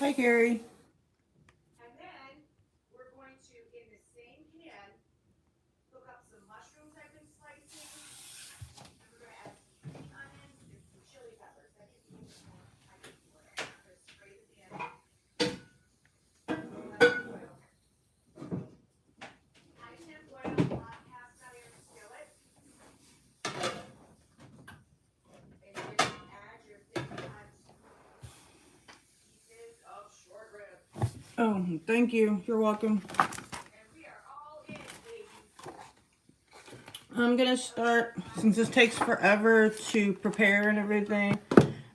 Hi, Gary. Oh, thank you. You're welcome. I'm gonna start, since this takes forever to prepare and everything,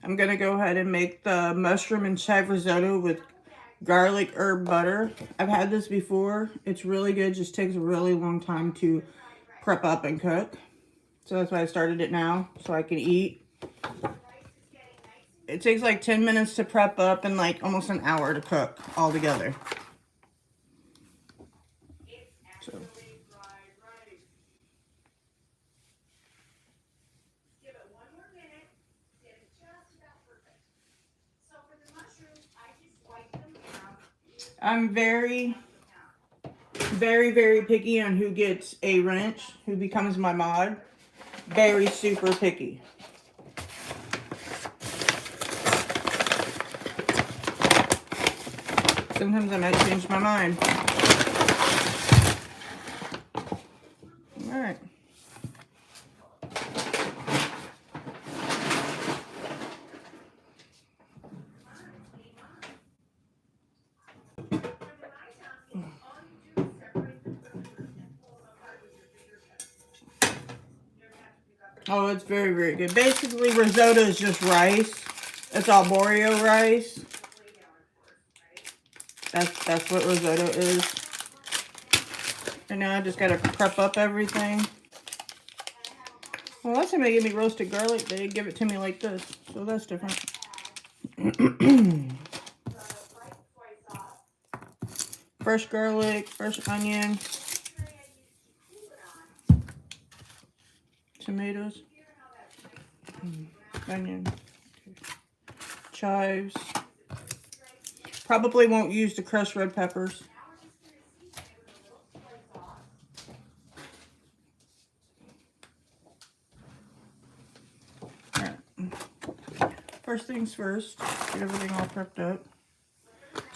I'm gonna go ahead and make the mushroom and chive risotto with garlic herb butter. I've had this before. It's really good. Just takes a really long time to prep up and cook. So that's why I started it now, so I can eat. It takes like 10 minutes to prep up and like almost an hour to cook all together. So. I'm very, very, very picky on who gets a wrench, who becomes my mod. Very super picky. Sometimes I might change my mind. All right. Oh, it's very, very good. Basically, risotto is just rice. It's arborio rice. That's what risotto is. And now I just gotta prep up everything. Well, last time they gave me roasted garlic, they give it to me like this. So that's different. Fresh garlic, fresh onion, tomatoes, onion, chives. Probably won't use the crushed red peppers. Alright. First things first, get everything all prepped up.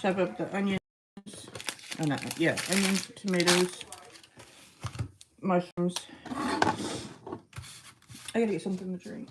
Chop up the onions. Oh, no, yeah, onions, tomatoes, mushrooms. I gotta get something to drink.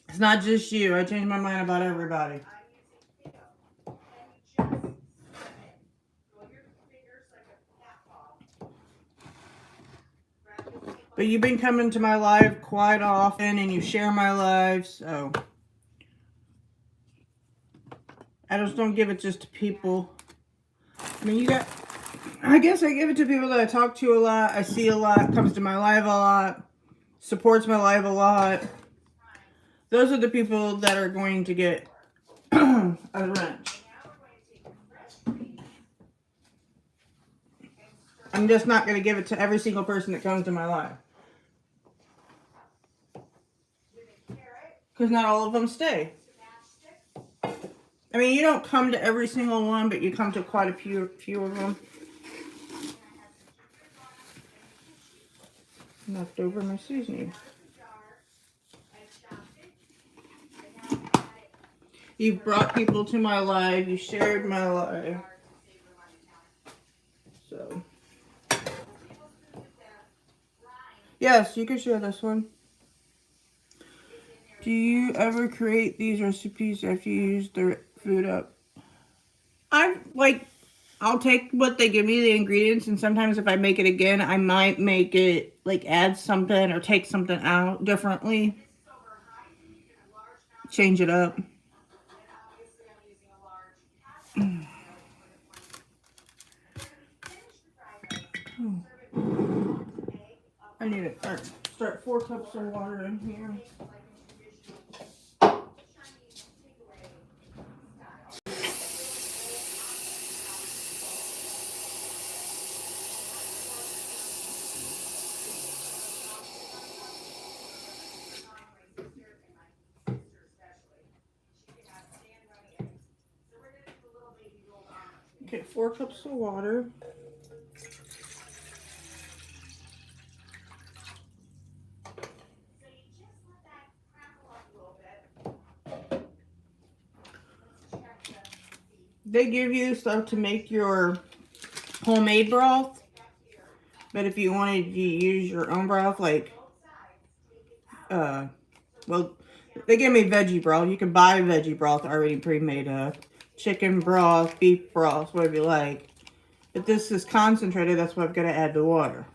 It's not just you. I changed my mind about everybody. But you've been coming to my live quite often and you share my live, so I just don't give it just to people. I mean, I guess I give it to people that I talk to a lot, I see a lot, comes to my live a lot, supports my live a lot. Those are the people that are going to get a wrench. I'm just not going to give it to every single person that comes to my live. Because not all of them stay. I mean, you don't come to every single one, but you come to quite a few of them. Knocked over my seasoning. You've brought people to my live. You shared my live. So, yes, you can share this one. Do you ever create these recipes after you use the food up? I'll take what they give me, the ingredients, and sometimes if I make it again, I might make it, like, add something or take something out differently. Change it up. I need to start 4 cups of water in here. Okay, 4 cups of water. They give you stuff to make your homemade broth, but if you wanted to use your own broth, like, well, they give me veggie broth. You can buy veggie broth already pre-made up. Chicken broth, beef broth, whatever you like. But this is concentrated, that's why I've got to add the water.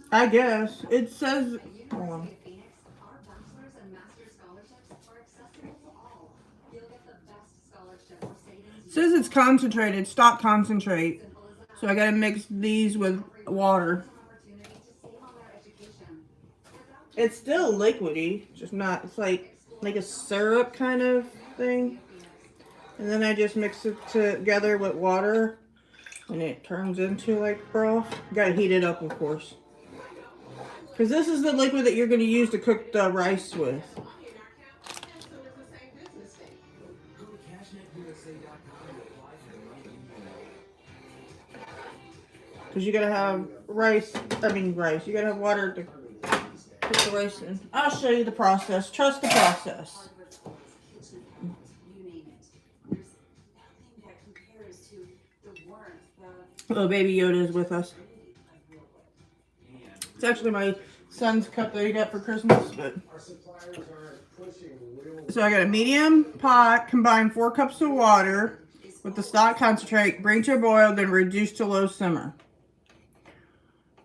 I guess. It says... Hold on. It says it's concentrated, stock concentrate. So I gotta mix these with water. It's still liquidy, just not, it's like a syrup kind of thing. And then I just mix it together with water and it turns into like broth. You gotta heat it up, of course. Because this is the liquid that you're gonna use to cook the rice with. Because you gotta have rice, you gotta have water to put the rice in. I'll show you the process. Trust the process. Oh, Baby Yoda is with us. It's actually my son's cup that he got for Christmas. But so I got a medium pot, combine 4 cups of water with the stock concentrate, bring to a boil, then reduce to low simmer.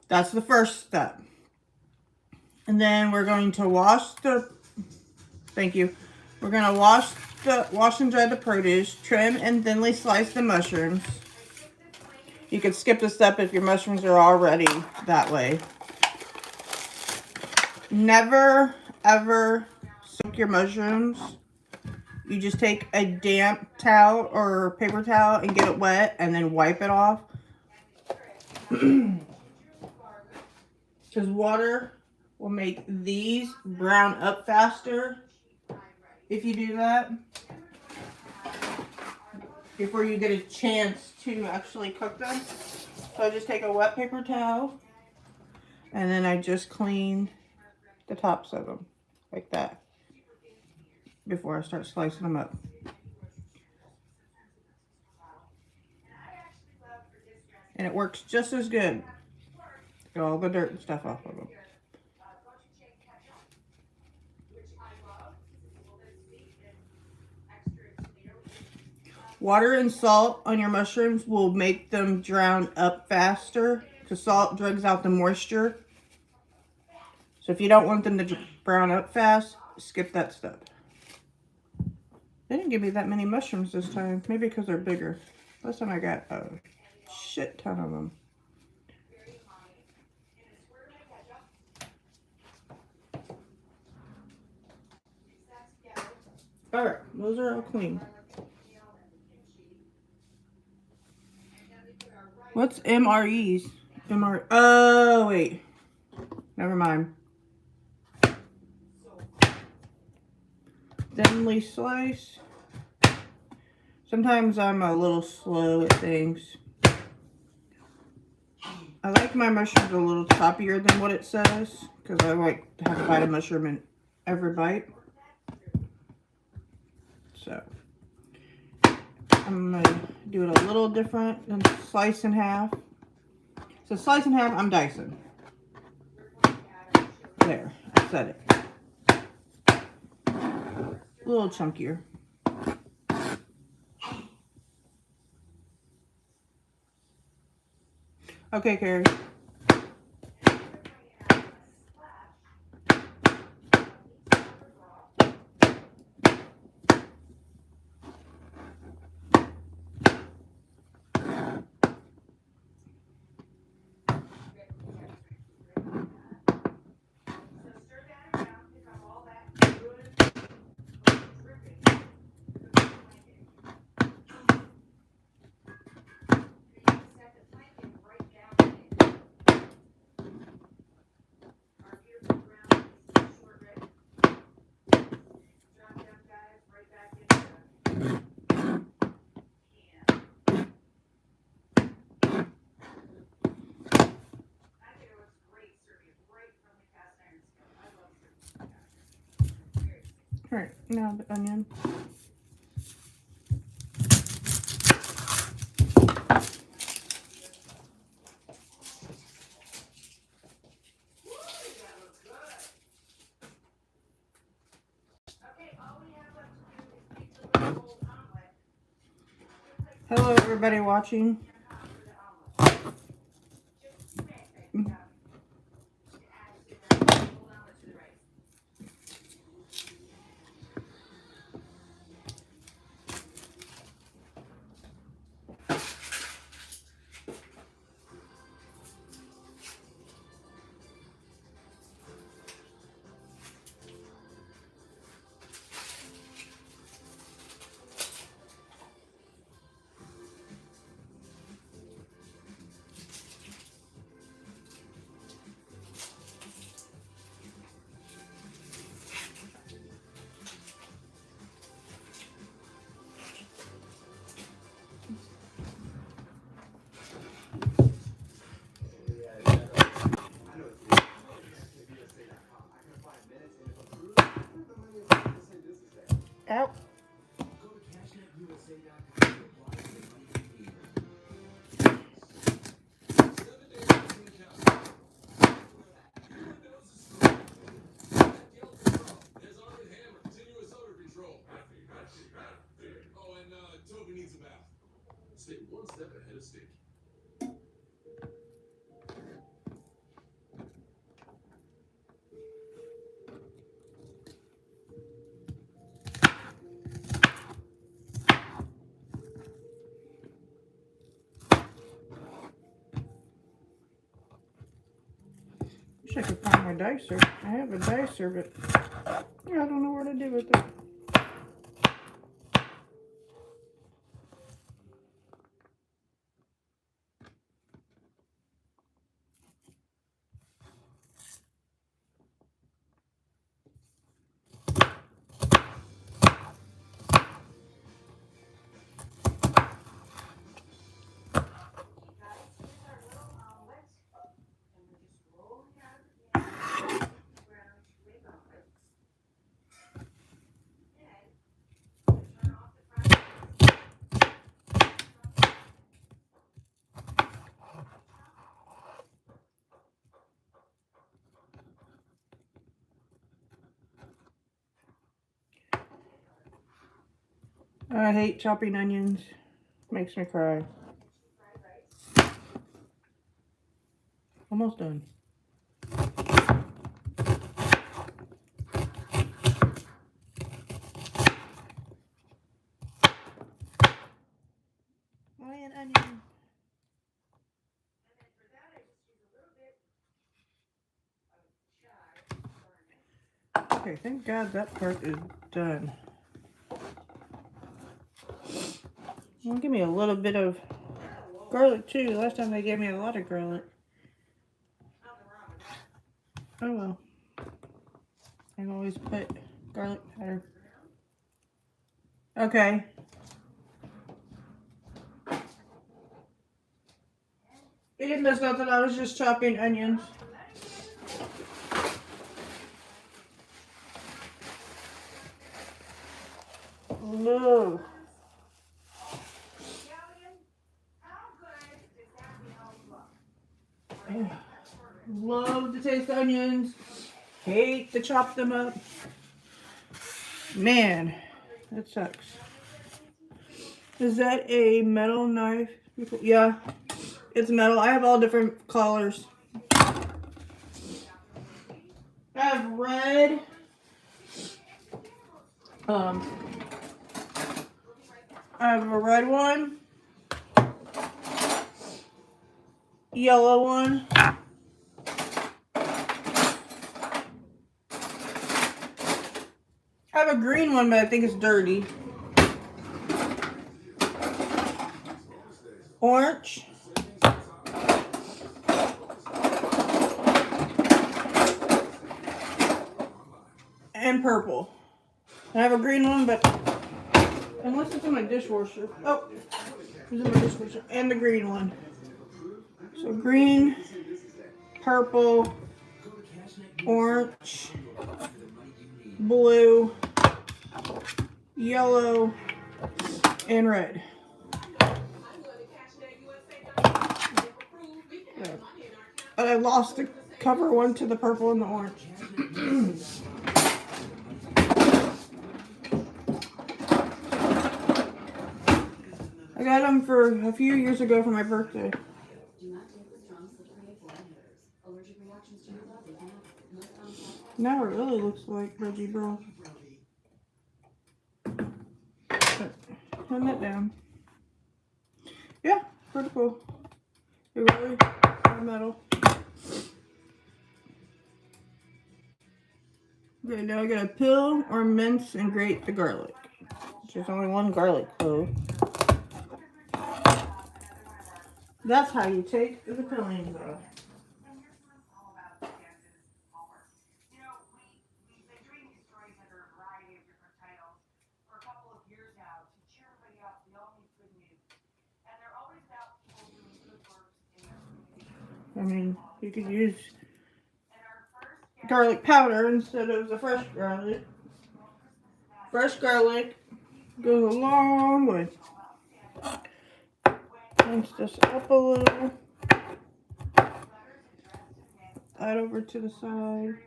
That's the first step. And then we're going to wash the, thank you. We're going to wash and dry the produce, trim and thinly slice the mushrooms. You can skip the step if your mushrooms are already that way. Never, ever soak your mushrooms. You just take a damp towel or paper towel and get it wet and then wipe it off. Because water will make these brown up faster if you do that. Before you get a chance to actually cook them. So I just take a wet paper towel and then I just clean the tops of them like that before I start slicing them up. And it works just as good. Get all the dirt and stuff off of them. Water and salt on your mushrooms will make them drown up faster because salt drags out the moisture. So if you don't want them to brown up fast, skip that step. They didn't give me that many mushrooms this time. Maybe because they're bigger. Last time I got a shit ton of them. Alright, those are all clean. What's MREs? Oh, wait. Never mind. Thinly sliced. Sometimes I'm a little slow at things. I like my mushrooms a little choppier than what it says, because I like to have a bite of mushroom in every bite. So I'm going to do it a little different than slice in half. So slice in half, I'm dicing. There, I said it. A little chunkier. Okay, Carrie. All right, now the onion. Hello, everybody watching. Ow. Wish I could find my dicer. I have a dicer, but I don't know what to do with it. I hate chopping onions. Makes me cry. Almost done. Okay, thank God that part is done. Well, give me a little bit of garlic too. Last time they gave me a lot of garlic. Oh well. I always put garlic powder. Okay. You didn't miss nothing. I was just chopping onions. No. Love to taste the onions. Hate to chop them up. Man, that sucks. Is that a metal knife? Yeah, it's metal. I have all different colors. I have red. I have a red one. Yellow one. I have a green one, but I think it's dirty. Orange. And purple. I have a green one, but unless it's in my dishwasher. Oh, it's in my dishwasher. And the green one. So green, purple, orange, blue, yellow, and red. But I lost the cover one to the purple and the orange. I got them for a few years ago for my birthday. Now it really looks like veggie broth. Turn that down. Yeah, pretty cool. It really metal. Okay, now I gotta peel or mince and grate the garlic. There's only one garlic clove. That's how you take the peelings off. I mean, you could use garlic powder instead of the fresh garlic. Fresh garlic goes a long way. Mince this up a little. Add over to the side.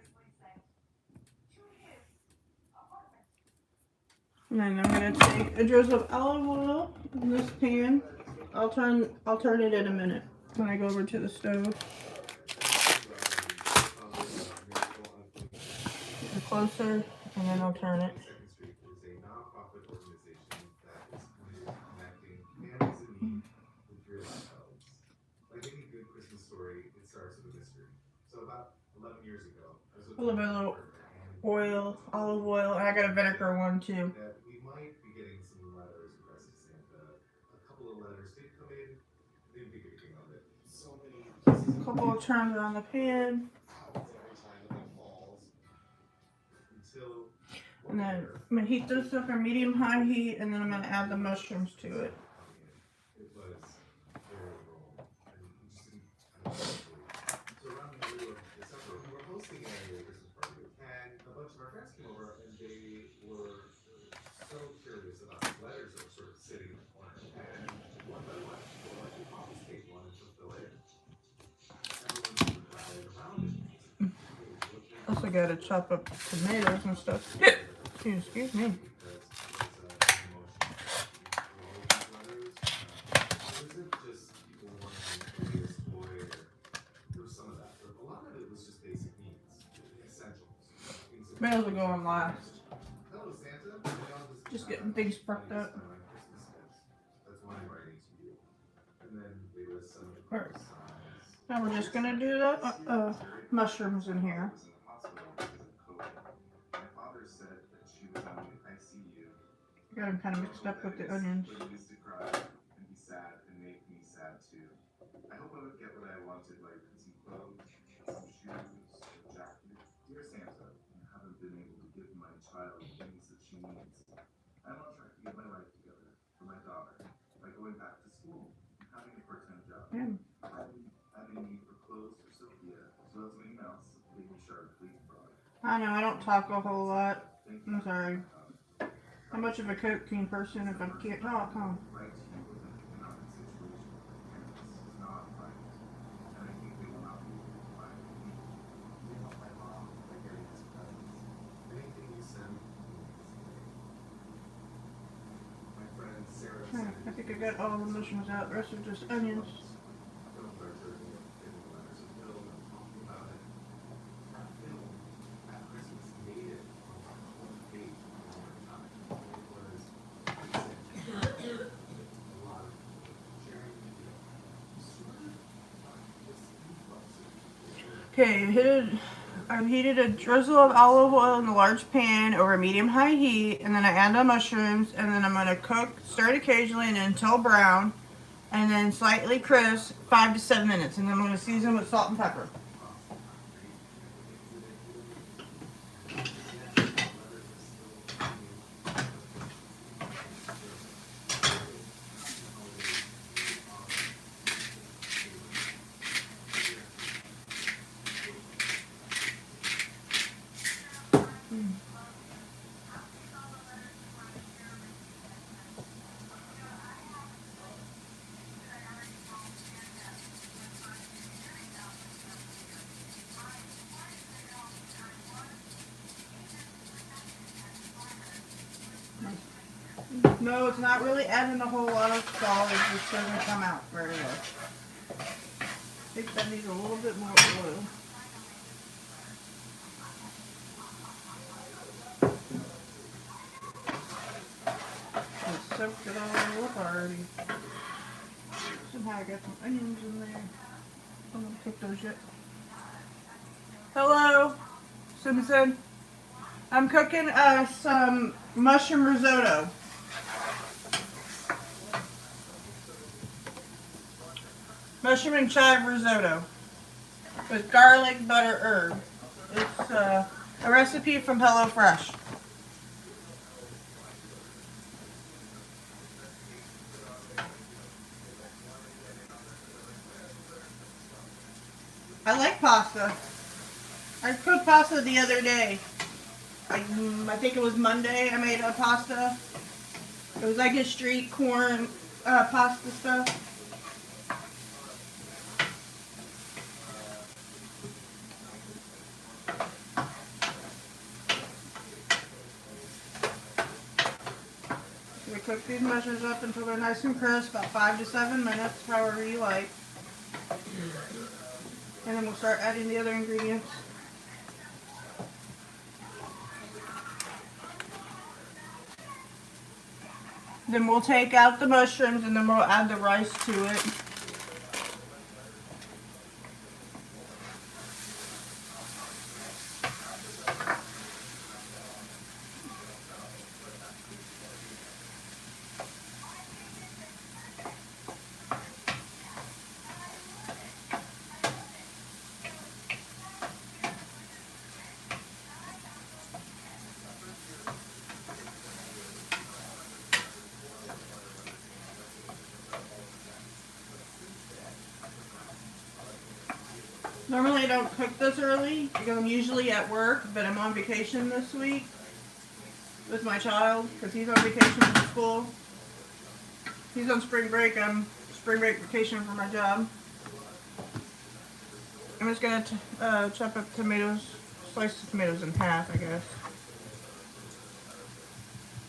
And then I'm gonna take a drizzle of olive oil in this pan. I'll turn it in a minute when I go over to the stove. Get closer, and then I'll turn it. A little bit of oil, olive oil, and I got a vinegar one too. A couple of turns on the pan. And then I'm going to heat this up on medium-high heat, and then I'm going to add the mushrooms to it. Also got to chop up tomatoes and stuff. Excuse me. Tomatoes will go on last. Just getting things prepped up. Alright. Now we're just going to do the mushrooms in here. Got them kind of mixed up with the onions. Yeah. I know, I don't talk a whole lot. I'm sorry. How much of a cooking person if I can't talk, huh? I think I got all the mushrooms out. The rest are just onions. Okay, I've heated a drizzle of olive oil in a large pan over medium-high heat, and then I add the mushrooms, and then I'm going to stir it occasionally and until brown, and then slightly crisp, 5 to 7 minutes, and then I'm going to season with salt and pepper. No, it's not really adding a whole lot of salt. It just doesn't come out very well. I think that needs a little bit more oil. I soaked it all up already. Somehow I got some onions in there. I'm gonna cook those yet. Hello, Simpson. I'm cooking some mushroom risotto. Mushroom and chive risotto with garlic, butter, herb. It's a recipe from HelloFresh. I like pasta. I cooked pasta the other day. I think it was Monday I made a pasta. It was like a street corn pasta stuff. We cook these mushrooms up until they're nice and crisp, about 5 to 7 minutes, however you like. And then we'll start adding the other ingredients. Then we'll take out the mushrooms and then we'll add the rice to it. Normally I don't cook this early because I'm usually at work, but I'm on vacation this week with my child because he's on vacation from school. He's on spring break. I'm spring break vacation for my job. I'm just going to chop up tomatoes, slice the tomatoes in half, I guess.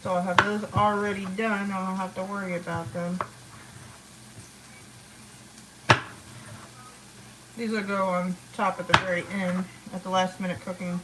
So I'll have those already done. I don't have to worry about them. These will go on top at the very end, at the last minute cooking.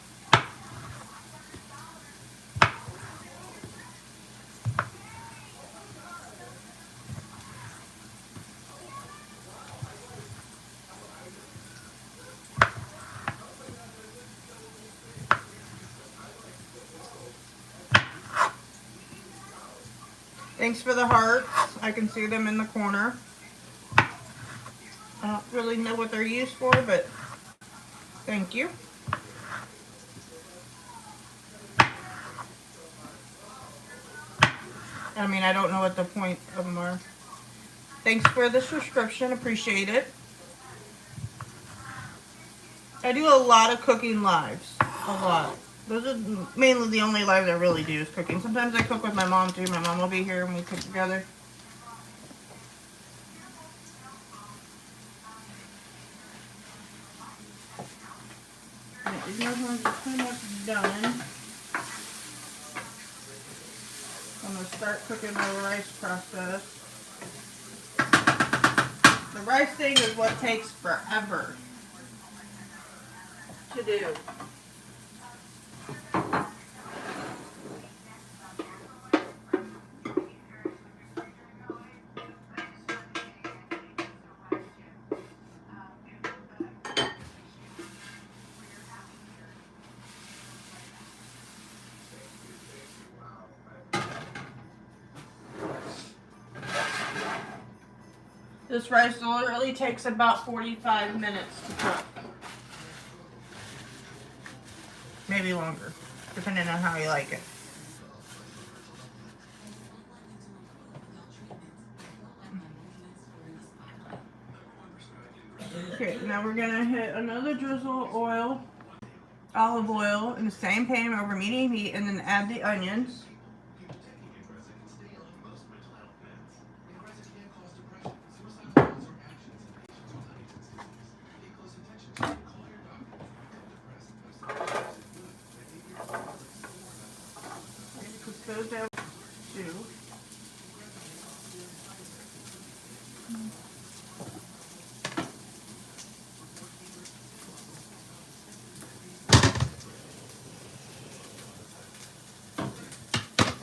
Thanks for the hearts. I can see them in the corner. I don't really know what they're used for, but thank you. I mean, I don't know what the point of them are. Thanks for the subscription. Appreciate it. I do a lot of cooking lives. A lot. Those are mainly the only lives I really do is cooking. Sometimes I cook with my mom too. My mom will be here and we cook together. These mushrooms are pretty much done. I'm going to start cooking my rice process. The rice thing is what takes forever to do. This rice literally takes about 45 minutes to cook. Maybe longer, depending on how you like it. Okay, now we're gonna hit another drizzle of oil, olive oil in the same pan over medium heat, and then add the onions. Cook those down too.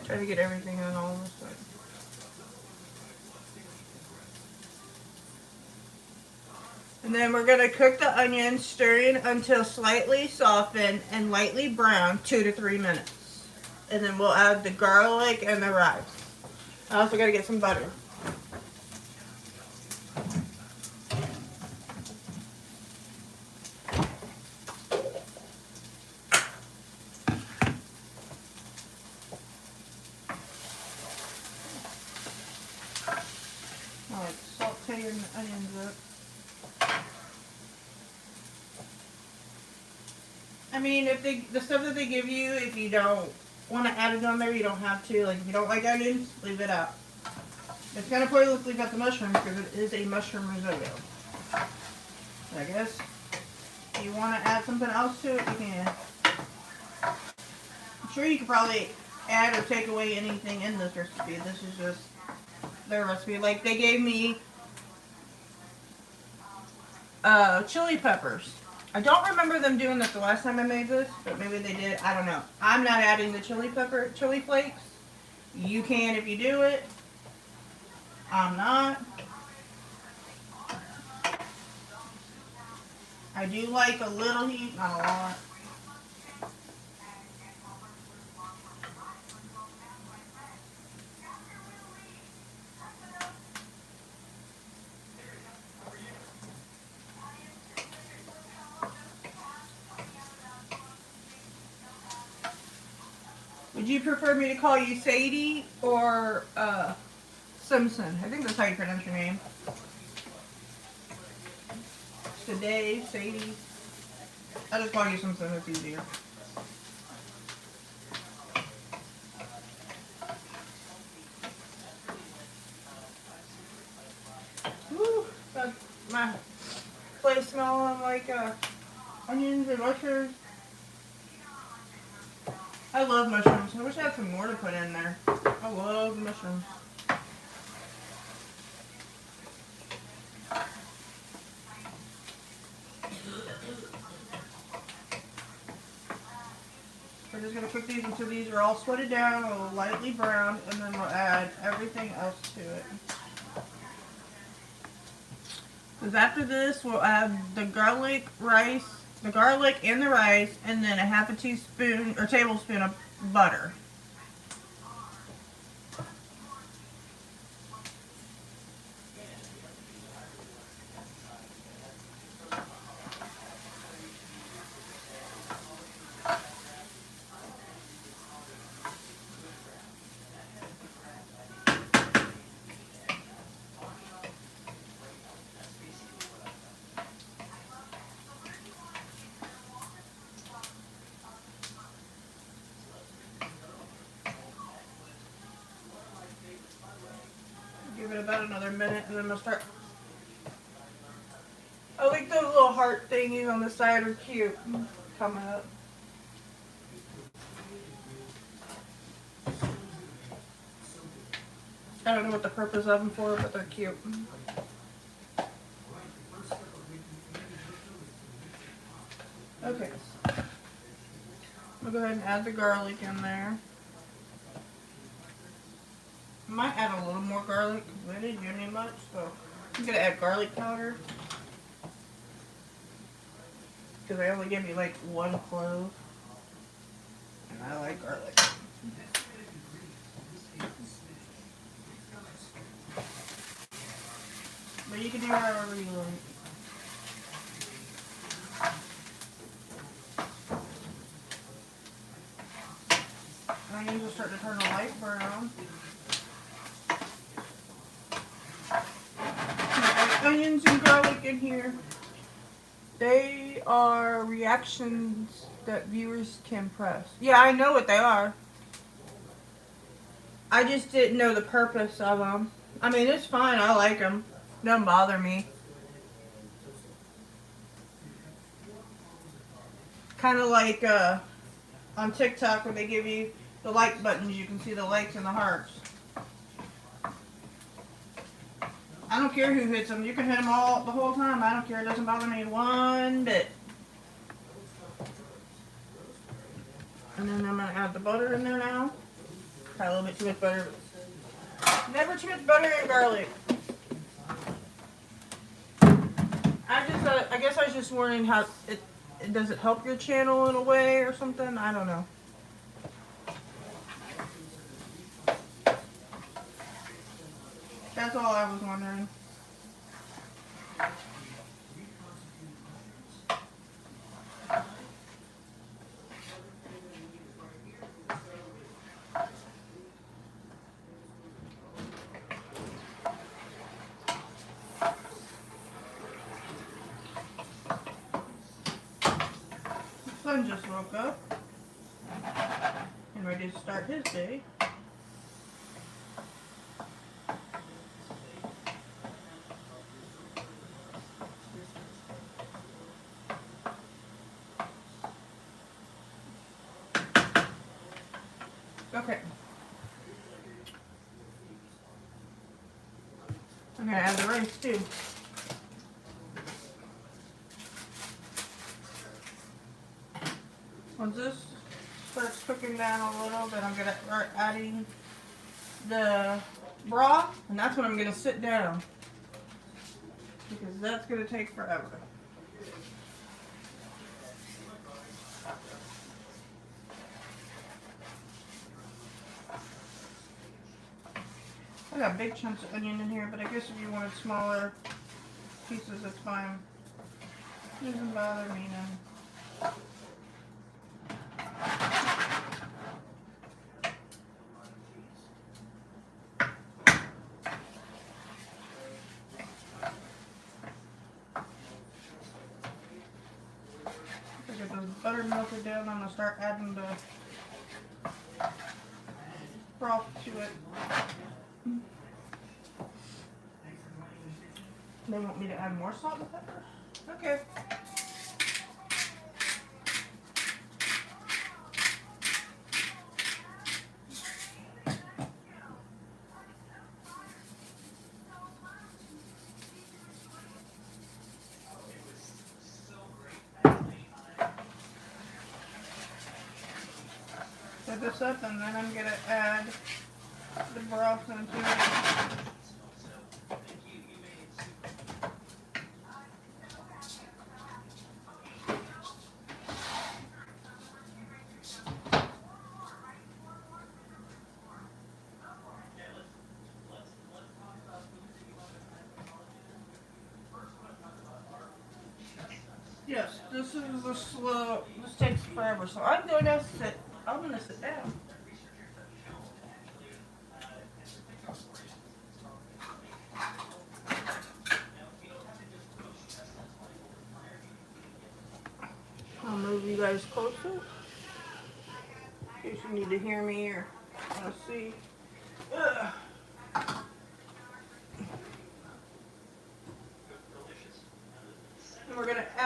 Try to get everything on all of this side. And then we're going to cook the onions, stirring until slightly softened and lightly brown, 2 to 3 minutes. And then we'll add the garlic and the rice. I also got to get some butter. Alright, sauteing the onions up. I mean, if the stuff that they give you, if you don't want to add it on there, you don't have to. Like, if you don't like onions, leave it out. It's kind of pointless to leave out the mushrooms because it is a mushroom risotto. I guess if you want to add something else to it, you can. I'm sure you could probably add or take away anything in this recipe. This is just their recipe. Like, they gave me chili peppers. I don't remember them doing this the last time I made this, but maybe they did. I don't know. I'm not adding the chili flakes. You can if you do it. I'm not. I do like a little heat, not a lot. Would you prefer me to call you Sadie or Simpson? I think that's how you pronounce your name. Today, Sadie. I just call you Simpson, it's easier. Woo, that's my place smelling like onions and mushrooms. I love mushrooms. I wish I had some more to put in there. I love mushrooms. We're just going to cook these until these are all sweated down, a little lightly browned, and then we'll add everything else to it. Because after this, we'll add the garlic and the rice, and then a half a teaspoon or tablespoon of butter. about another minute, and then I'm gonna start. I like those little heart thingies on the side are cute. Coming up. I don't know what the purpose of them for, but they're cute. Okay. I'll go ahead and add the garlic in there. I might add a little more garlic because I didn't give me much, so I'm gonna add garlic powder because I only gave you like 1 clove, and I like garlic. But you can do however you like. Onions are starting to turn a light brown. Onions and garlic in here. They are reactions that viewers can press. Yeah, I know what they are. I just didn't know the purpose of them. I mean, it's fine. I like them. Don't bother me. Kind of like on TikTok when they give you the like buttons, you can see the likes and the hearts. I don't care who hits them. You can hit them all the whole time. I don't care. It doesn't bother me one bit. And then I'm going to add the butter in there now. Got a little bit too much butter. Never too much butter and garlic. I guess I was just wondering how does it help your channel in a way or something? I don't know. That's all I was wondering. Son just woke up and ready to start his day. Okay. I'm gonna add the rice too. Once this starts cooking down a little, then I'm gonna start adding the broth, and that's when I'm gonna sit down because that's gonna take forever. I got big chunks of onion in here, but I guess if you wanted smaller pieces, it's fine. It doesn't bother me none. Get the butter melted down, I'm gonna start adding the broth to it. They want me to add more salt and pepper? Okay. Set this up, and then I'm gonna add the broth into it. Yes, this is a slow. This takes forever, so I'm gonna sit. I'm gonna sit down. I'll move you guys closer in case you need to hear me or want to see. Ugh.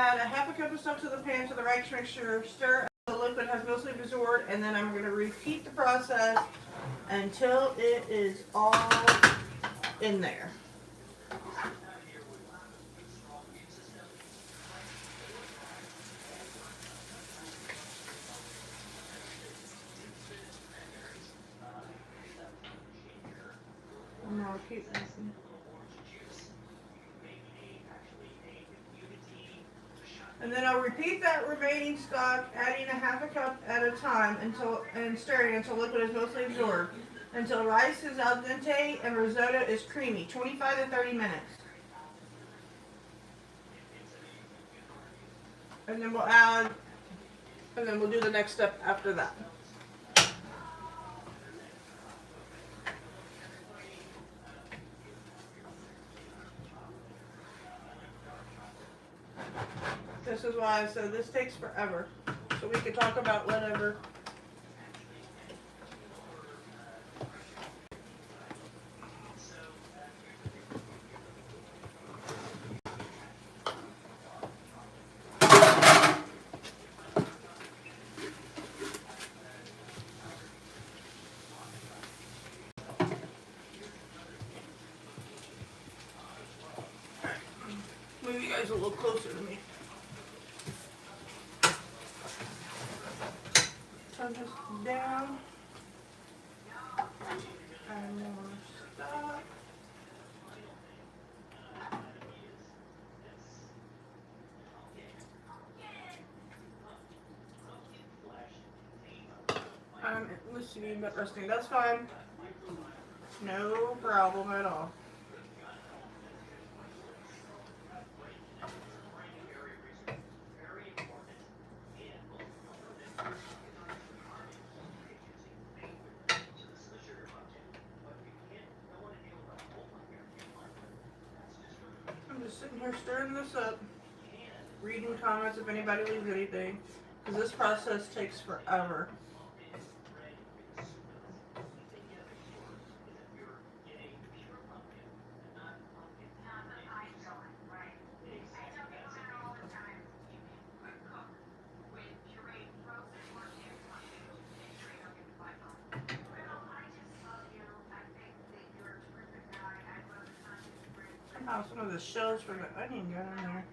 add a half a cup of stuff to the pan to the rice mixture, stir until the liquid has mostly absorbed, and then I'm going to repeat the process until it is all in there. And I'll keep mixing. And then I'll repeat that remaining stock, adding a half a cup at a time and stirring until liquid is mostly absorbed. Until rice is al dente and risotto is creamy, 25 to 30 minutes. And then we'll do the next step after that. This is why I said this takes forever. So we could talk about whatever. Move you guys a little closer to me. Turn this down. Add more stuff. Listening but resting. That's fine. No problem at all. I'm just sitting here stirring this up, reading comments if anybody leaves anything, because this process takes forever. Somehow some of the shells from the onion got in there.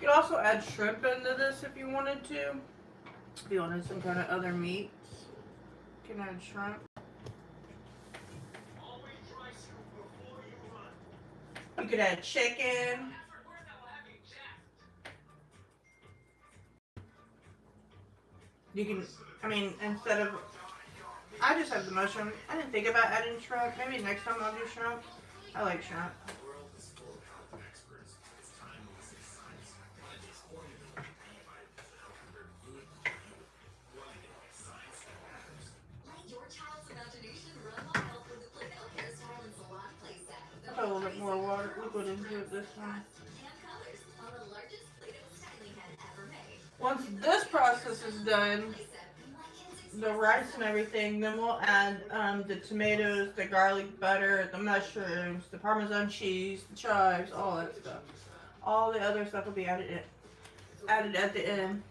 You could also add shrimp into this if you wanted to. If you wanted some kind of other meats, you can add shrimp. You could add chicken. You can, I mean, instead of, I just have the mushroom. I didn't think about adding shrimp. Maybe next time I'll do shrimp. I like shrimp. Put a little bit more water, liquid into it this time. Once this process is done, the rice and everything, then we'll add the tomatoes, the garlic butter, the mushrooms, the Parmesan cheese, the chives, all that stuff. All the other stuff will be added at the end.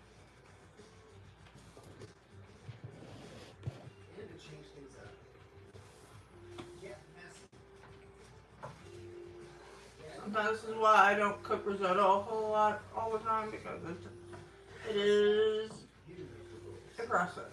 This is why I don't cook risotto a whole lot all the time, because it is a process.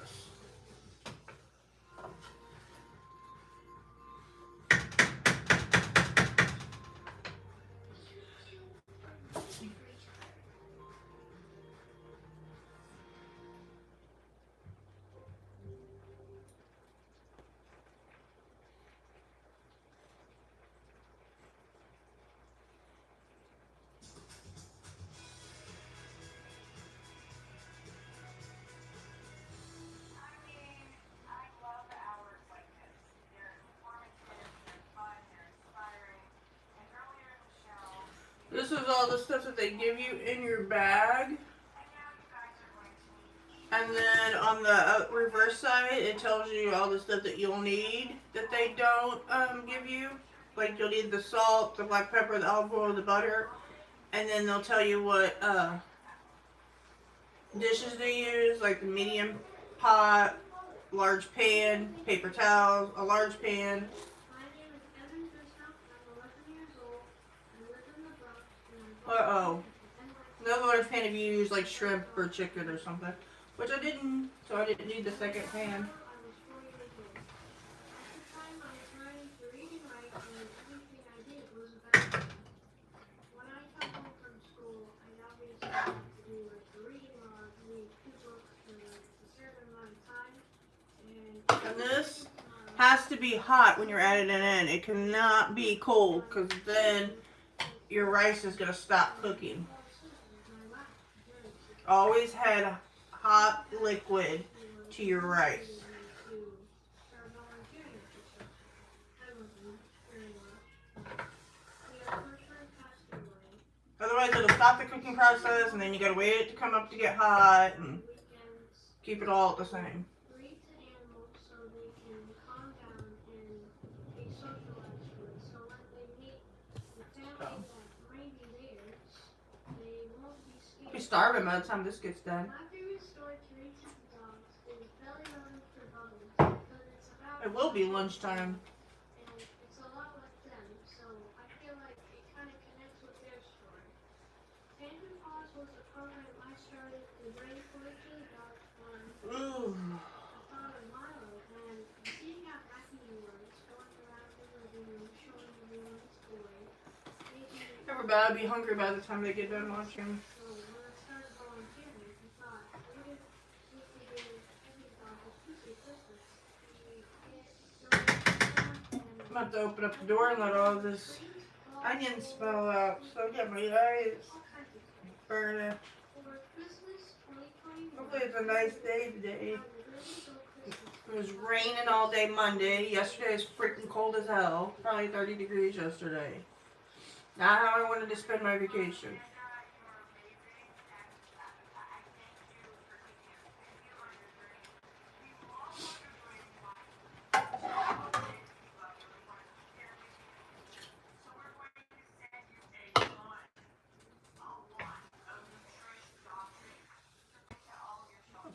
This is all the stuff that they give you in your bag. And then on the reverse side, it tells you all the stuff that you'll need that they don't give you. Like you'll need the salt, the black pepper, the olive oil, the butter. And then they'll tell you what dishes to use, like the medium pot, large pan, paper towels, a large pan. Uh-oh. Another large pan if you use like shrimp or chicken or something. Which I didn't, so I didn't need the second pan. And this has to be hot when you're adding it in. It cannot be cold because then your rice is going to stop cooking. Always add hot liquid to your rice. Otherwise it'll stop the cooking process and then you gotta wait it to come up to get hot and keep it all the same. I'll be starving by the time this gets done. It will be lunchtime. Ooh. Everybody will be hungry by the time they get done watching. I'm about to open up the door and let all this onion smell out. So yeah, my eyes burning. Hopefully it's a nice day today. It was raining all day Monday. Yesterday was freaking cold as hell. Probably 30 degrees yesterday. Not how I wanted to spend my vacation.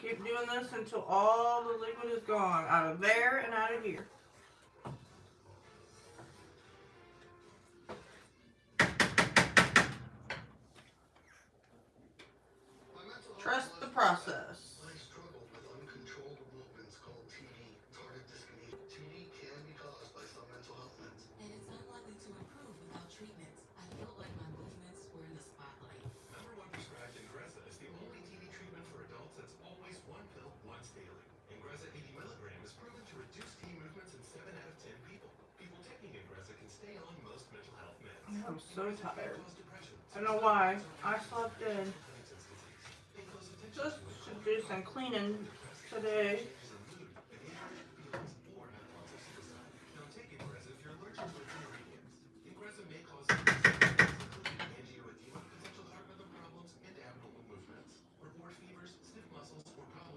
Keep doing this until all the liquid is gone out of there and out of here. Trust the process. I struggle with uncontrollable movements called TD, tardive dyskinesia. TD can be caused by some mental health meds. And it's unlikely to improve without treatment. I felt like my movements were in the spotlight. Number one prescribed Ingrezza is the only TB treatment for adults that's always one pill once daily. Ingrezza 80 milligram is proven to reduce TB movements in 7 out of 10 people. People taking Ingrezza can stay on most mental health meds. I'm so tired. I don't know why. I slept in. Just to do some cleaning today.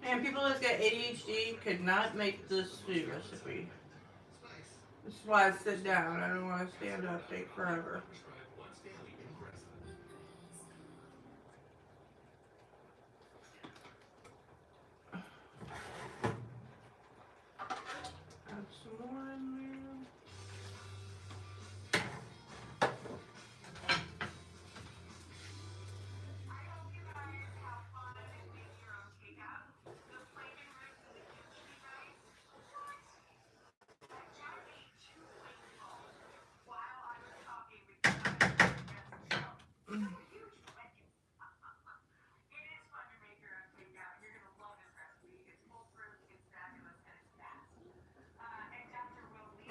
And people that get ADHD could not make this food recipe. This is why I sit down. I don't want to stand up, take forever. Add some more in there.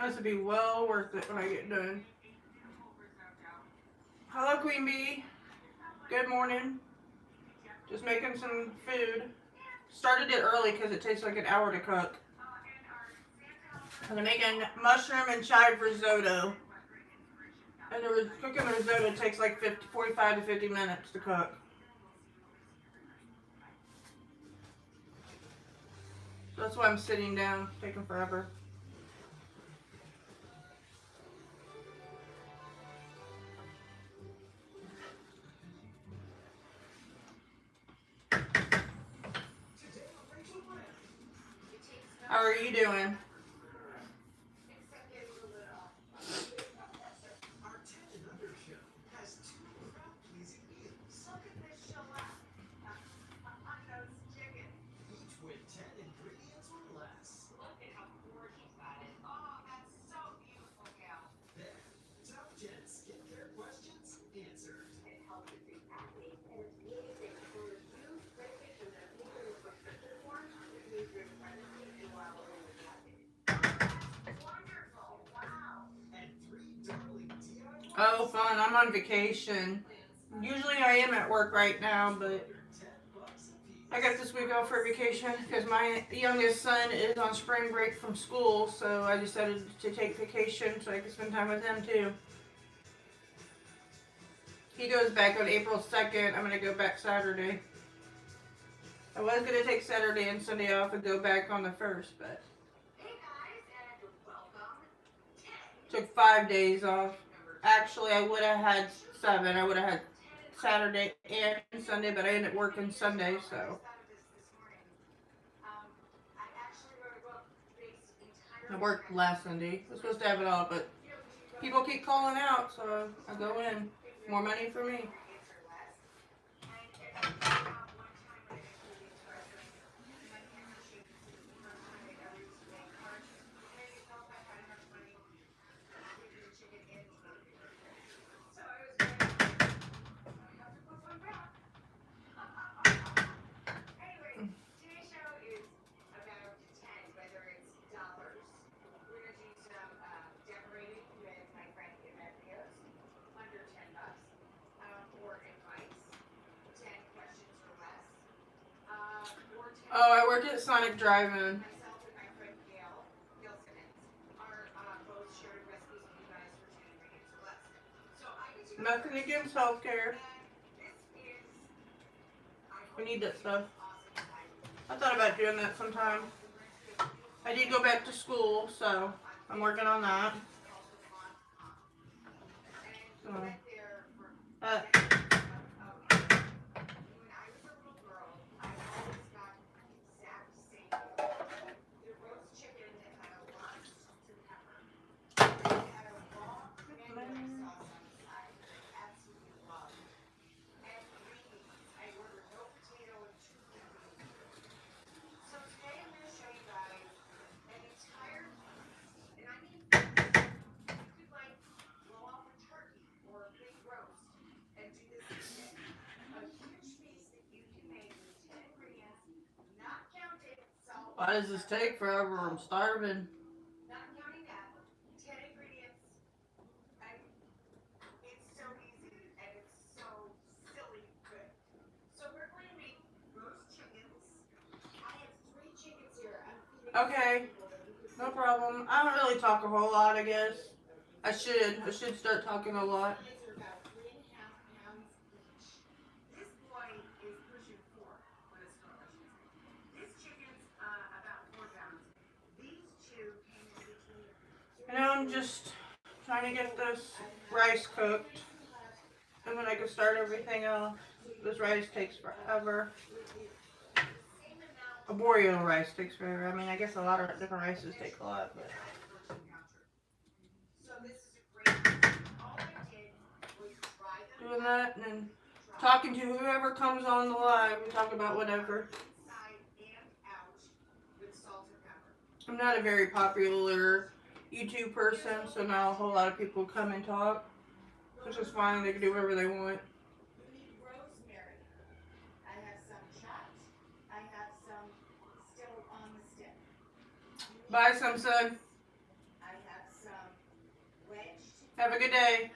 This will be well worth it when I get done. Hello, Queen Bee. Good morning. Just making some food. Started it early because it takes like an hour to cook. And I'm making mushroom and chive risotto. And cooking the risotto takes like 45 to 50 minutes to cook. So that's why I'm sitting down, taking forever. How are you doing? Our 10 and Under show has 2 crowd-pleasing meals. Look at this show up. On those chickens. Each with 10 ingredients or less. Look at how gorgeous that is. Oh, that's so beautiful, Gal. There. Top 10 skincare questions answered. It helps with big acne, and it's easy for you. Medication that people with prescription form, it means you're pregnancy and while over the acne. Wonderful. Wow. And 3 darling DIY. Oh, fun. I'm on vacation. Usually I am at work right now, but I got this week off for vacation because my youngest son is on spring break from school, so I decided to take vacation so I could spend time with him too. He goes back on April 2nd. I'm going to go back Saturday. I was going to take Saturday and Sunday off and go back on the 1st, but took 5 days off. Actually, I would have had 7. I would have had Saturday and Sunday, but I ended up working Sunday, so. I worked last Sunday. I was supposed to have it all, but people keep calling out, so I go in. More money for me. Oh, I worked at Sonic Drive-In. Nothing against healthcare. We need that stuff. I thought about doing that sometime. I did go back to school, so I'm working on that. So, why does this take forever? I'm starving. Okay, no problem. I don't really talk a whole lot, I guess. I should start talking a lot. You know, I'm just trying to get this rice cooked, and then I can start everything else. This rice takes forever. Arborio rice takes forever. I mean, I guess a lot of different rices take a lot, but. Doing that and then talking to whoever comes on the live and talk about whatever. I'm not a very popular YouTube person, so not a whole lot of people come and talk, which is fine. They can do whatever they want. Bye, some son. Have a good day.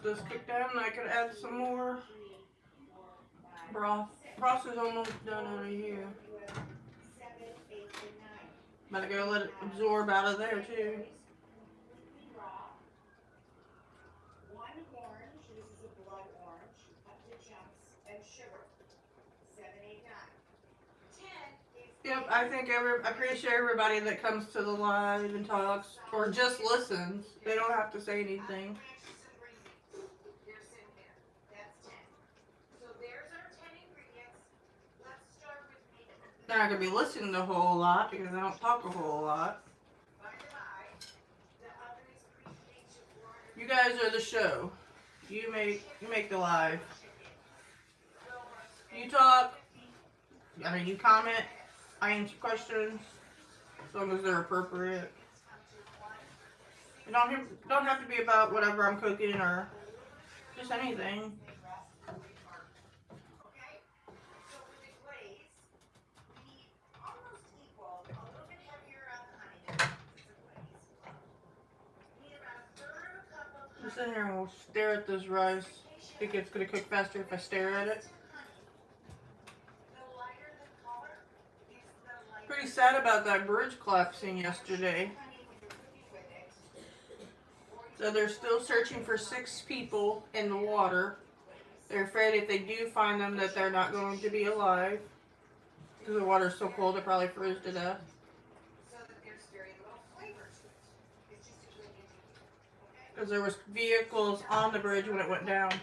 this cook down and I could add some more broth. Broth is almost done over here. But I gotta let it absorb out of there too. Yep, I think I appreciate everybody that comes to the live and talks or just listens. They don't have to say anything. They're not gonna be listening a whole lot because I don't talk a whole lot. You guys are the show. You make the live. You talk. I mean, you comment. I answer questions as long as they're appropriate. It don't have to be about whatever I'm cooking or just anything. Just sit here and we'll stare at this rice. Think it's gonna cook faster if I stare at it. Pretty sad about that bridge collapsing yesterday. So they're still searching for 6 people in the water. They're afraid if they do find them that they're not going to be alive. Because the water's so cold it probably froze to death. Because there was vehicles on the bridge when it went down.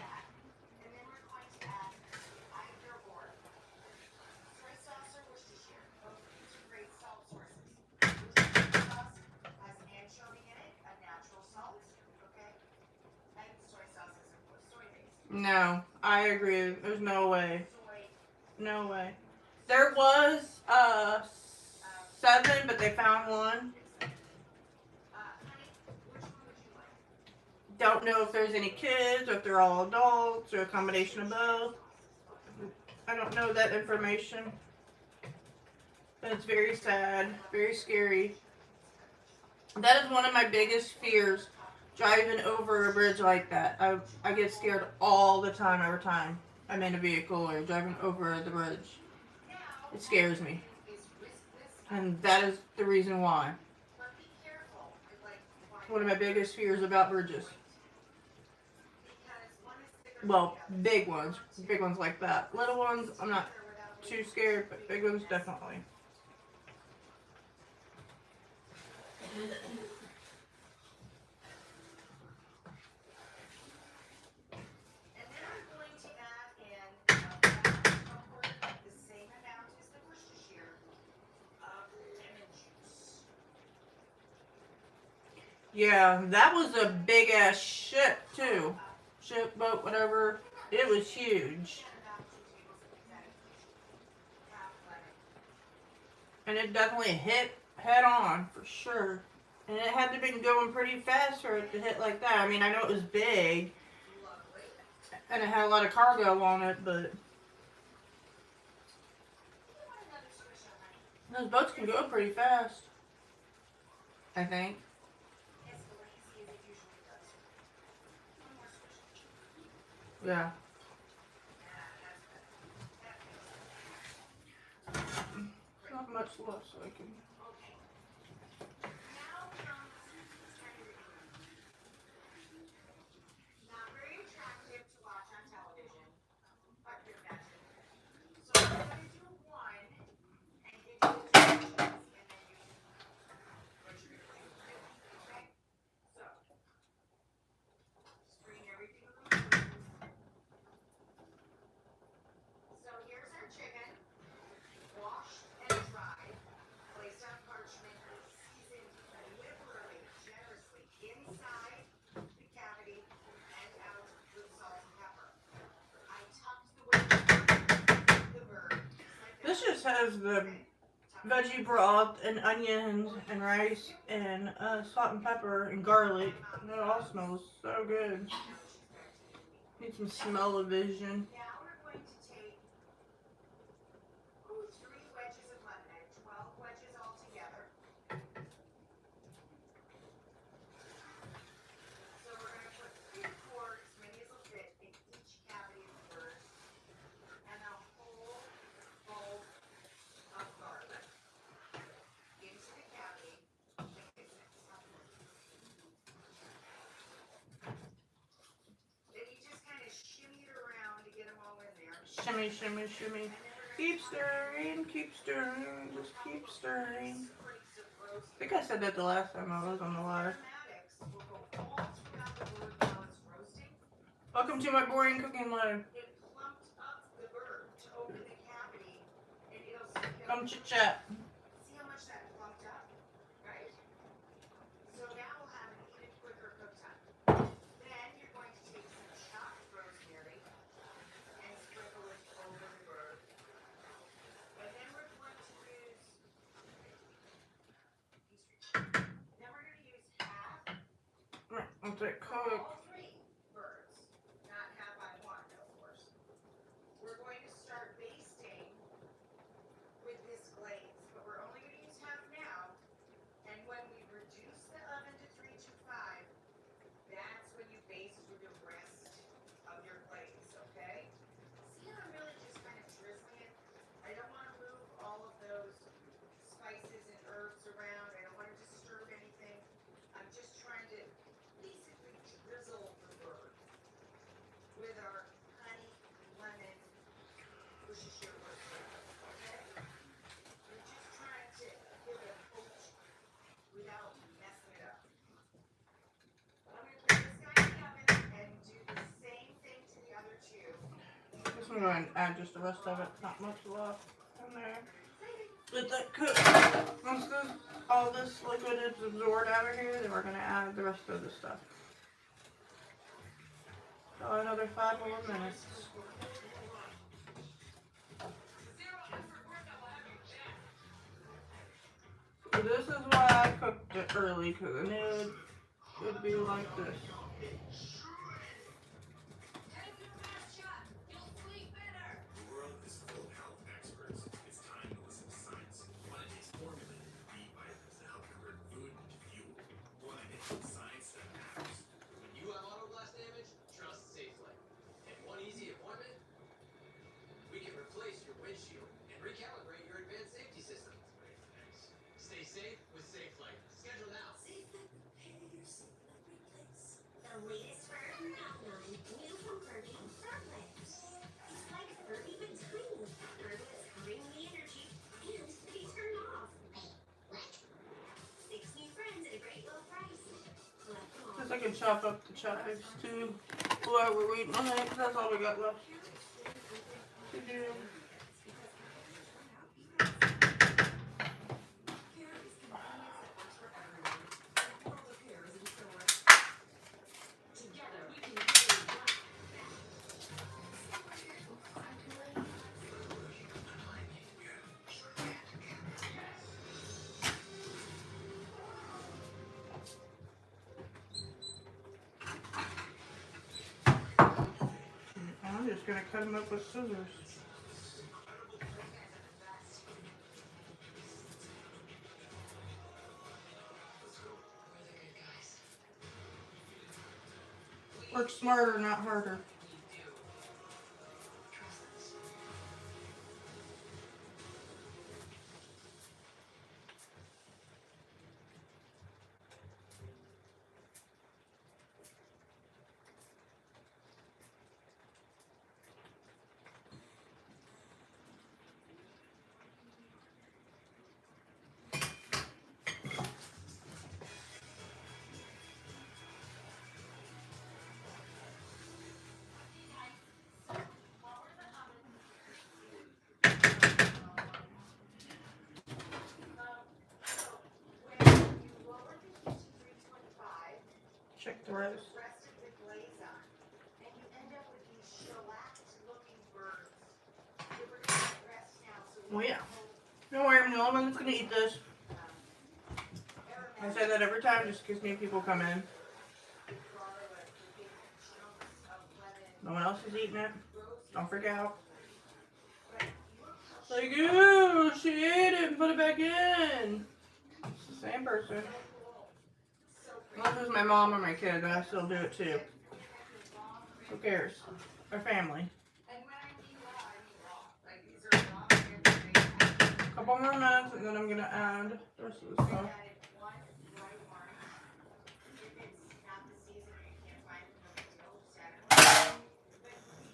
No, I agree. There's no way. No way. There was 7, but they found 1. Don't know if there's any kids or if they're all adults or a combination of both. I don't know that information. But it's very sad, very scary. That is one of my biggest fears, driving over a bridge like that. I get scared all the time every time I'm in a vehicle or driving over the bridge. It scares me. And that is the reason why. One of my biggest fears about bridges. Well, big ones like that. Little ones, I'm not too scared, but big ones definitely. Yeah, that was a big ass ship too. Ship, boat, whatever. It was huge. And it definitely hit head on for sure. And it had to been going pretty fast for it to hit like that. I mean, I know it was big. And it had a lot of cargo on it, but those boats can go pretty fast, I think. Yeah. Not much left, so I can. This just has the veggie broth and onions and rice and salt and pepper and garlic. And it all smells so good. Need some smell-o-vision. shimmy, shimmy, shimmy. Keep stirring, just keep stirring. I think I said that the last time I was on the live. Welcome to my boring cooking live. Come chit chat. See how much that plumped up, right? So now we'll have an even quicker cook time. Then you're going to take some chopped rosemary and sprinkle it over the bird. And then we're going to use half Right, let it for cook. all three birds, not half on one, of course. We're going to start basting with this glaze, but we're only going to use half now. And when we reduce the oven to 325, that's when you baste with the rest of your glaze, okay? See how I'm really just kind of drizzling it? I don't want to move all of those spices and herbs around. I don't want to disturb anything. I'm just trying to basically drizzle the bird with our honey, lemon, Worcestershire okay? We're just trying to give it a coat without messing it up. I'm going to put this guy in the oven and do the same thing to the other two. Just I'm going to add just the rest of it. Not much left in there. Let that cook. Once all this liquid is absorbed out of here, then we're going to add the rest of the stuff. So another 5 more minutes. So this is why I cooked it early, because I knew it would be like this. The world is full of health experts. It's time to listen to science. One is formulated B vitamins to help convert food into fuel. One science that matters. When you have auto glass damage, trust SafeLight. And one easy appointment, we can replace your windshield and recalibrate your advanced safety system. Stay safe with SafeLight. Schedule now. SafeLight repairs, SafeLight replace. The latest for Not9, new from Kirby, front layers. It's like Kirby but tiny. Kirby is covering the energy and they turn off. Wait, what? 6 new friends at a great low price. Collect them all. Guess I can chop up the chives too while we're waiting on that, because that's all we got left to do. I'm just going to cut them up with scissors. Work smarter, not harder. Check the rest. Rest of the glaze on. And you end up with these shellacked looking birds. So we're going to rest now. So Oh yeah. Don't worry, I'm the only one that's going to eat this. I say that every time just because new people come in. No one else is eating it. Don't freak out. Like, ooh, she ate it and put it back in. It's the same person. Unless it's my mom or my kid, then I still do it too. Who cares? Our family. Couple more minutes and then I'm gonna add the rest of the stuff.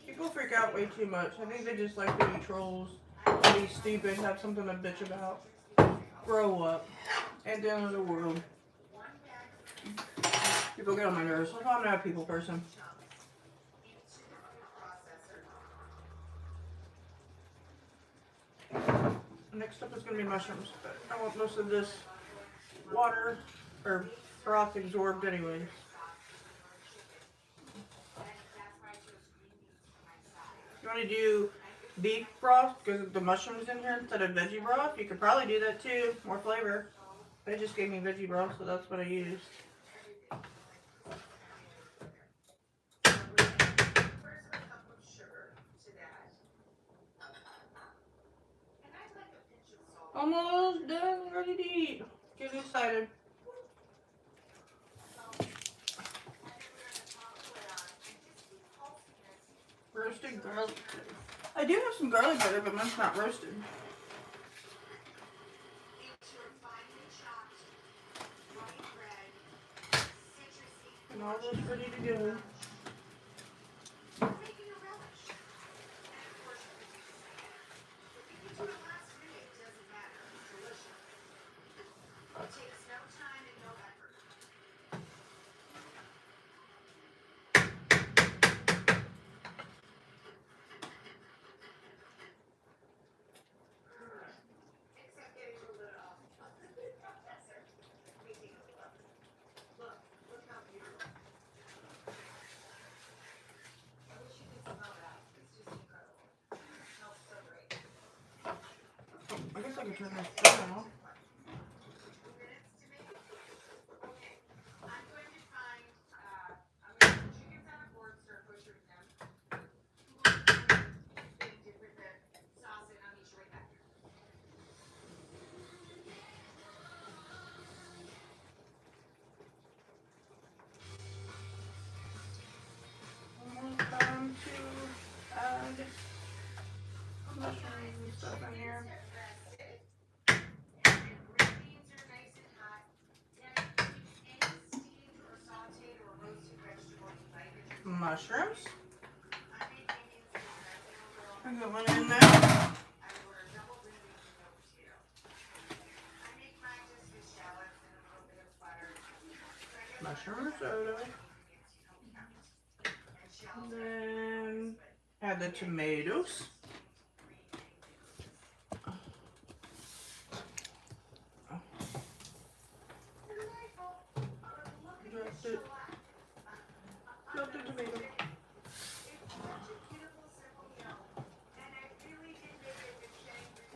Keep People freak out way too much. I think they just like to be trolls, to be stupid, have something to bitch about. Grow up. At the end of the world. People get on my nerves. I'm not a people person. Next up is going to be mushrooms, but I want most of this water or broth absorbed anyways. You want to do beef broth because of the mushrooms in here instead of veggie broth? You could probably do that too. More flavor. They just gave me veggie broth, so that's what I used. Almost done, ready to eat. Get excited. Roasted garlic. I do have some garlic butter, but mine's not roasted. And all this ready to go. I guess I could turn this down. Almost time to add mushrooms and stuff in here. Mushrooms. I got one in there. Mushroom risotto. And then add the tomatoes. Drop the tomato.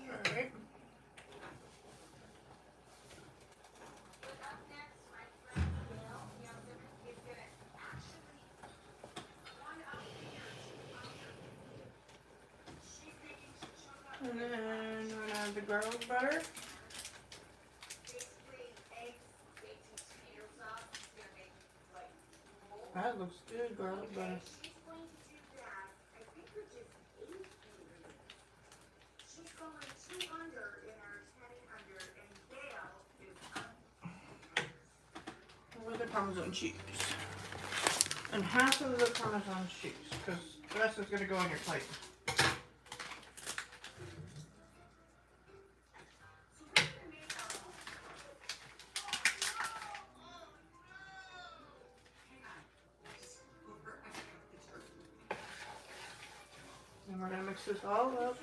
Alright. And then I'm gonna add the garlic butter. That looks good, garlic butter. With the Parmesan cheese. And half of the Parmesan cheese, because the rest is gonna go on your plate. And we're gonna mix this all up.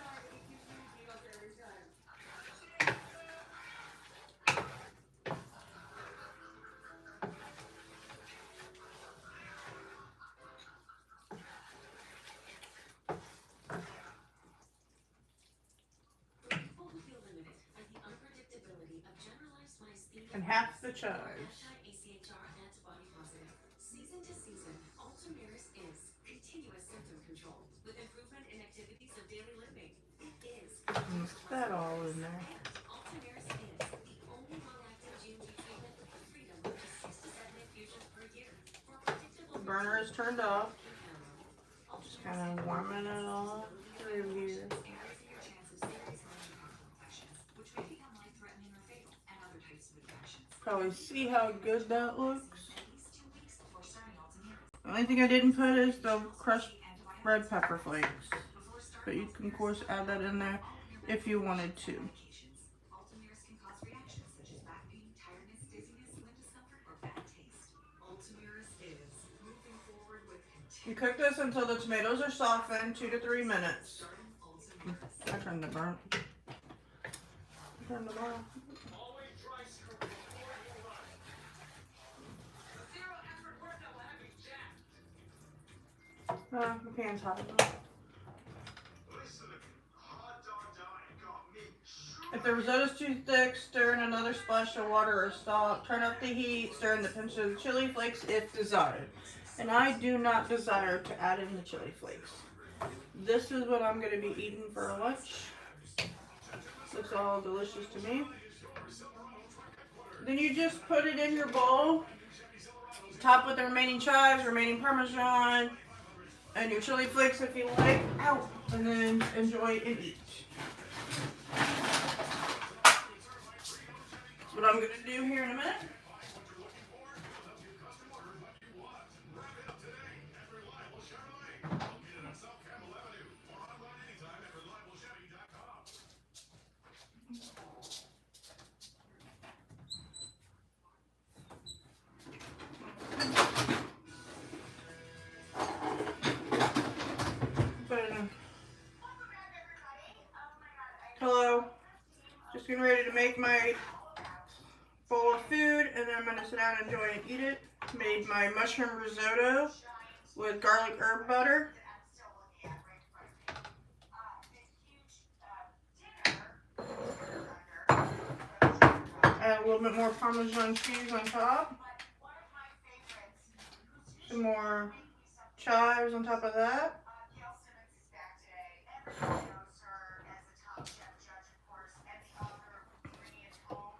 And half the chives. Season to season, Ultomiris is continuous symptom control with improvement in activities of daily living. It is Mix that all in there. Ultomiris is the only long-acting GMG treatment with the freedom of up to 6 to 7 infusions per year for predictable. The burner is turned off. Just kind of warming it all through here. Probably see how good that looks. The only thing I didn't put is the crushed red pepper flakes. But you can, of course, add that in there if you wanted to. Ultomiris can cause reactions such as back pain, tiredness, dizziness, limb discomfort, or bad taste. Ultomiris is moving forward with You cook this until the tomatoes are softened, 2 to 3 minutes. I turned the burn. Turn the burn. Always dry screw before you run. Zero effort workout will have you jacked. My pan's hot. Listen to me. Hot dog diet got me. If the risotto's too thick, stir in another splash of water or salt. Turn up the heat, stir in the pinch of chili flakes if desired. And I do not desire to add in the chili flakes. This is what I'm going to be eating for lunch. Looks all delicious to me. Then you just put it in your bowl. Top with the remaining chives, remaining Parmesan, and your chili flakes if you like. Ow! And then enjoy and eat. That's what I'm going to do here in a minute. Hello. Just getting ready to make my bowl of food, and then I'm going to sit down, enjoy, and eat it. Made my mushroom risotto with garlic herb butter. Add a little bit more Parmesan cheese on top. Some more chives on top of that.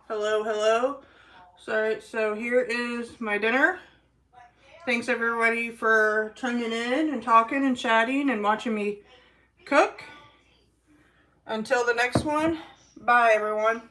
Hello, hello. Sorry, so here is my dinner. Thanks everybody for tuning in and talking and chatting and watching me cook. Until the next one, bye everyone.